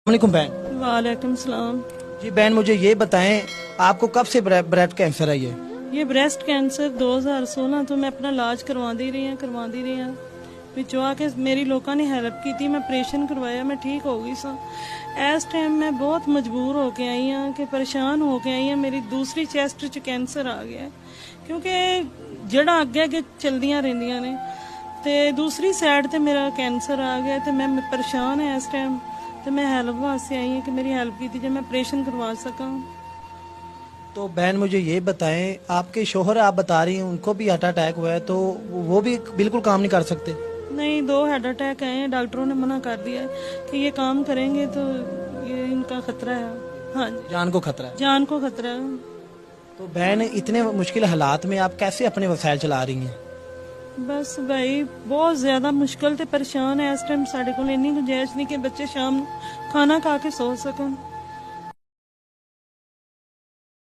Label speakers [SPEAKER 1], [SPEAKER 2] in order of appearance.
[SPEAKER 1] वालेकुम बहन।
[SPEAKER 2] वालेकुम सलाम।
[SPEAKER 1] जी बहन, मुझे ये बताएं, आपको कब से ब्रेस्ट कैंसर है?
[SPEAKER 2] ये ब्रेस्ट कैंसर 2016 तो मैं अपना इलाज करवा दी रही हैं ਵਿੱਚੋਂ आके मेरी लोगों ने हेल्प की थी। मैं ऑपरेशन करवाया, मैं ठीक हो गई सा। इस टाइम मैं बहुत मजबूर होके आई हाँ कि परेशान होके आई हाँ। मेरी दूसरी चेस्ट च कैंसर आ गया क्योंकि जड़ा अगे अगे चलदियां रहिंदियां ने ते दूसरी साइड ते मेरा कैंसर आ गया ते मैं परेशान है इस टाइम। तो मैं हेल्प वास्ते आई हूँ कि मेरी हेल्प की थी जो मैं ऑपरेशन करवा सका।
[SPEAKER 1] तो बहन मुझे ये बताएं, आपके शोहर आप बता रही हैं उनको भी हार्ट अटैक हुआ है, तो वो भी बिल्कुल काम नहीं कर सकते?
[SPEAKER 2] नहीं, 2 हार्ट अटैक आए हैं। डॉक्टरों ने मना कर दिया है कि ये काम करेंगे तो ये इनका खतरा है। हाँ जी,
[SPEAKER 1] जान को खतरा है।
[SPEAKER 2] जान को खतरा है।
[SPEAKER 1] तो बहन, इतने मुश्किल हालात में आप कैसे अपने वसाइल चला रही हैं?
[SPEAKER 2] बस भाई बहुत ज्यादा मुश्किल ते परेशान है इस टाइम। साढ़े को इन्नी गुंजाइश नहीं कि बच्चे शाम खाना खा के सो सकन।